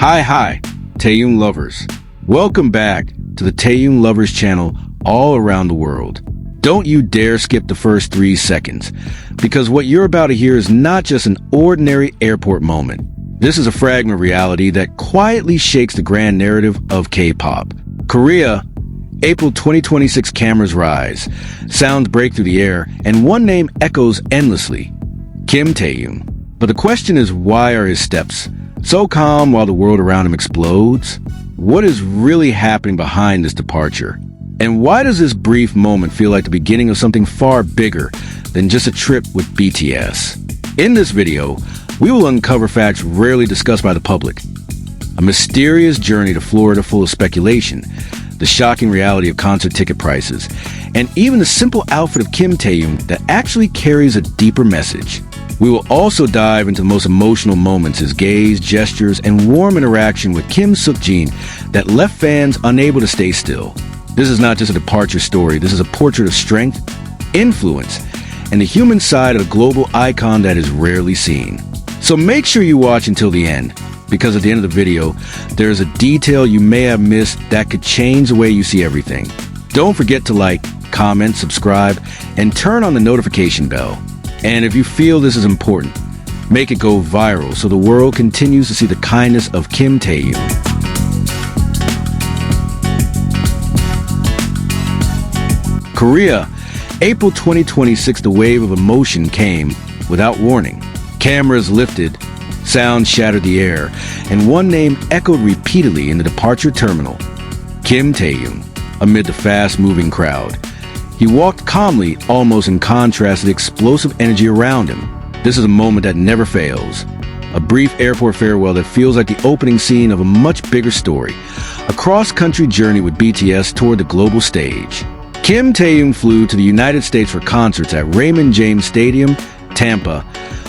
Hi, Taehyung Lovers. Welcome back to the Taehyung Lovers channel all around the world. Don't you dare skip the first 3 seconds, because what you're about to hear is not just an ordinary airport moment. This is a fragment of reality that quietly shakes the grand narrative of K-pop. Korea, April 2026 cameras rise, sounds break through the air, and one name echoes endlessly, Kim Taehyung. But the question is, why are his steps so calm while the world around him explodes? What is really happening behind this departure? And why does this brief moment feel like the beginning of something far bigger than just a trip with BTS? In this video, we will uncover facts rarely discussed by the public. A mysterious journey to Florida full of speculation, the shocking reality of concert ticket prices, and even the simple outfit of Kim Taehyung that actually carries a deeper message. We will also dive into the most emotional moments, his gaze, gestures, and warm interaction with Kim Seok-jin that left fans unable to stay still. This is not just a departure story, this is a portrait of strength, influence, and the human side of a global icon that is rarely seen. So make sure you watch until the end, because at the end of the video, there is a detail you may have missed that could change the way you see everything. Don't forget to like, comment, subscribe, and turn on the notification bell. And if you feel this is important, make it go viral so the world continues to see the kindness of Kim Taehyung. Korea, April 2026, the wave of emotion came without warning. Cameras lifted, sound shattered the air, and one name echoed repeatedly in the departure terminal, Kim Taehyung, amid the fast-moving crowd. He walked calmly, almost in contrast to the explosive energy around him. This is a moment that never fails. A brief airport farewell that feels like the opening scene of a much bigger story. A cross-country journey with BTS toward the global stage. Kim Taehyung flew to the United States for concerts at Raymond James Stadium, Tampa,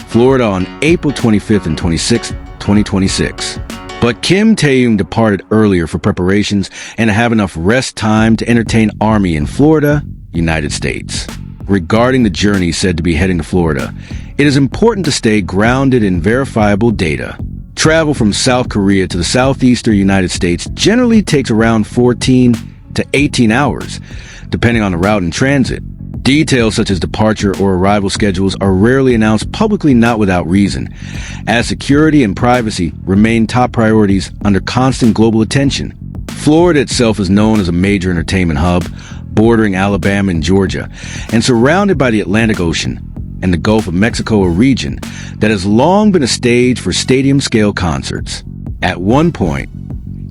Florida on April 25th and 26th, 2026. But Kim Taehyung departed earlier for preparations and to have enough rest time to entertain ARMY in Florida, United States. Regarding the journey said to be heading to Florida, it is important to stay grounded in verifiable data. Travel from South Korea to the southeastern United States generally takes around 14 to 18 hours, depending on the route and transit. Details such as departure or arrival schedules are rarely announced publicly, not without reason, as security and privacy remain top priorities under constant global attention. Florida itself is known as a major entertainment hub, bordering Alabama and Georgia, and surrounded by the Atlantic Ocean and the Gulf of Mexico, a region that has long been a stage for stadium-scale concerts. At one point,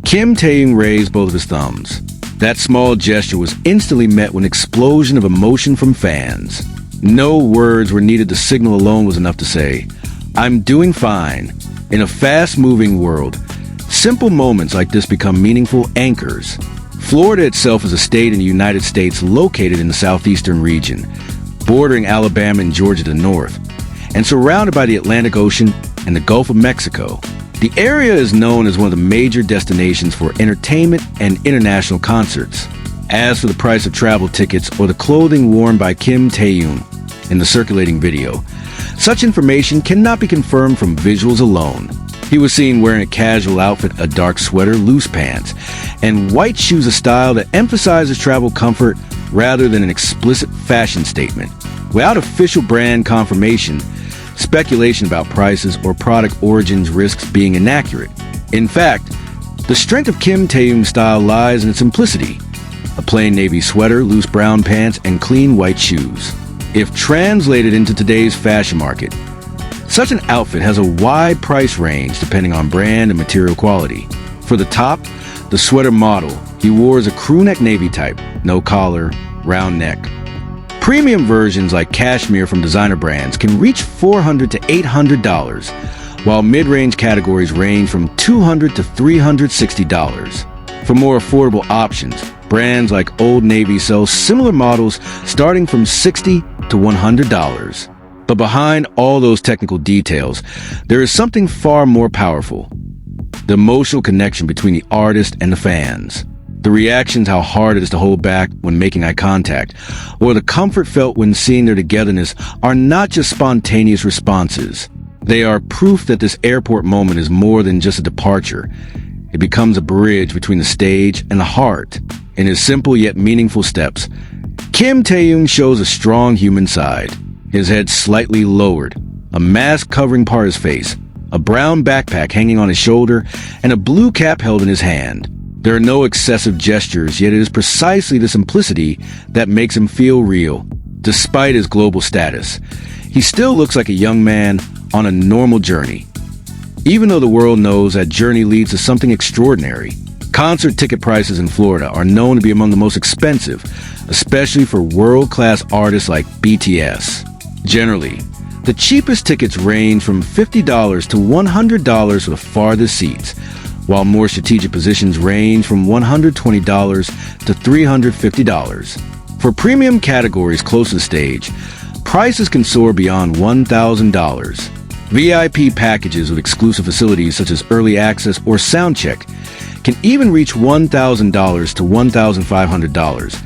Kim Taehyung raised both of his thumbs. That small gesture was instantly met with an explosion of emotion from fans. No words were needed, the signal alone was enough to say, "I'm doing fine." In a fast-moving world, simple moments like this become meaningful anchors. Florida itself is a state in the United States located in the southeastern region, bordering Alabama and Georgia to the north, and surrounded by the Atlantic Ocean and the Gulf of Mexico. The area is known as one of the major destinations for entertainment and international concerts. As for the price of travel tickets or the clothing worn by Kim Taehyung in the circulating video, such information cannot be confirmed from visuals alone. He was seen wearing a casual outfit, a dark sweater, loose pants, and white shoes, a style that emphasizes travel comfort rather than an explicit fashion statement. Without official brand confirmation, speculation about prices or product origins risks being inaccurate. In fact, the strength of Kim Taehyung's style lies in its simplicity. A plain navy sweater, loose brown pants, and clean white shoes. If translated into today's fashion market, such an outfit has a wide price range depending on brand and material quality. For the top, the sweater model he wore is a crewneck navy type, no collar, round neck. Premium versions like cashmere from designer brands can reach $400 to $800, while mid-range categories range from $200 to $360. For more affordable options, brands like Old Navy sell similar models starting from $60 to $100. But behind all those technical details, there is something far more powerful: the emotional connection between the artist and the fans. The reactions, how hard it is to hold back when making eye contact, or the comfort felt when seeing their togetherness, are not just spontaneous responses. They are proof that this airport moment is more than just a departure. It becomes a bridge between the stage and the heart. In his simple yet meaningful steps, Kim Taehyung shows a strong human side. His head slightly lowered, a mask covering part of his face, a brown backpack hanging on his shoulder, and a blue cap held in his hand. There are no excessive gestures, yet it is precisely the simplicity that makes him feel real. Despite his global status, he still looks like a young man on a normal journey. Even though the world knows that journey leads to something extraordinary, concert ticket prices in Florida are known to be among the most expensive, especially for world-class artists like BTS. Generally, the cheapest tickets range from $50 to $100 for the farthest seats, while more strategic positions range from $120 to $350. For premium categories close to the stage, prices can soar beyond $1,000. VIP packages with exclusive facilities such as early access or sound check can even reach $1,000 to $1,500.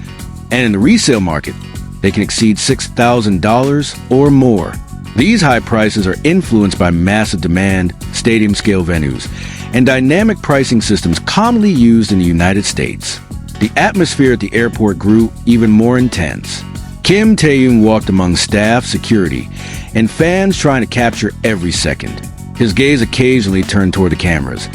And in the resale market, they can exceed $6,000 or more. These high prices are influenced by massive demand, stadium-scale venues, and dynamic pricing systems commonly used in the United States. The atmosphere at the airport grew even more intense. Kim Taehyung walked among staff, security, and fans trying to capture every second. His gaze occasionally turned toward the cameras,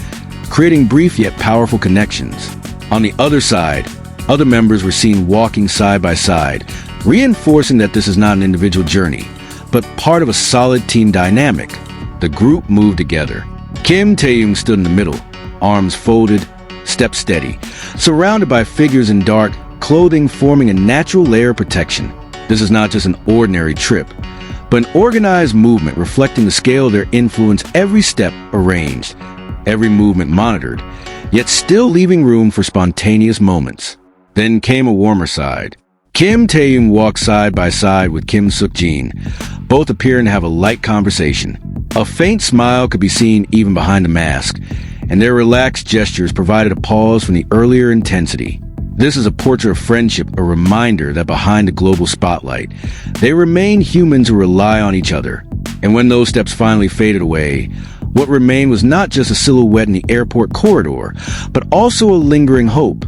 creating brief yet powerful connections. On the other side, other members were seen walking side by side, reinforcing that this is not an individual journey, but part of a solid team dynamic. The group moved together. Kim Taehyung stood in the middle, arms folded, steps steady, surrounded by figures in dark clothing forming a natural layer of protection. This is not just an ordinary trip, but an organized movement reflecting the scale of their influence, every step arranged, every movement monitored, yet still leaving room for spontaneous moments. Then came a warmer side. Kim Taehyung walked side by side with Kim Suk-jin, both appearing to have a light conversation. A faint smile could be seen even behind the mask, and their relaxed gestures provided a pause from the earlier intensity. This is a portrait of friendship, a reminder that behind the global spotlight, they remain humans who rely on each other. And when those steps finally faded away, what remained was not just a silhouette in the airport corridor, but also a lingering hope.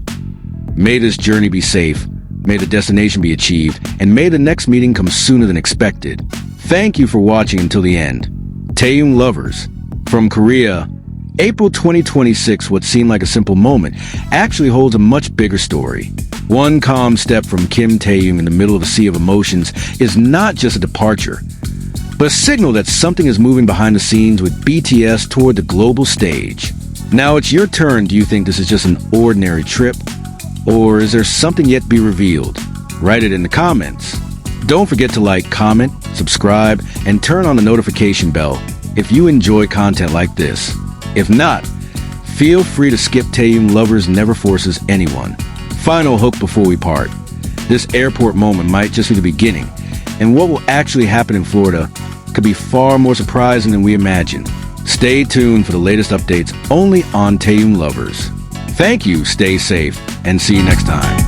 May this journey be safe, may the destination be achieved, and may the next meeting come sooner than expected. Thank you for watching until the end. Taehyung Lovers. From Korea, April 2026, what seemed like a simple moment actually holds a much bigger story. One calm step from Kim Taehyung in the middle of a sea of emotions is not just a departure, but a signal that something is moving behind the scenes with BTS toward the global stage. Now it's your turn. Do you think this is just an ordinary trip? Or is there something yet to be revealed? Write it in the comments. Don't forget to like, comment, subscribe, and turn on the notification bell if you enjoy content like this. If not, feel free to skip. Taehyung Lovers never forces anyone. Final hook before we part. This airport moment might just be the beginning, and what will actually happen in Florida could be far more surprising than we imagine. Stay tuned for the latest updates only on Taehyung Lovers. Thank you, stay safe, and see you next time.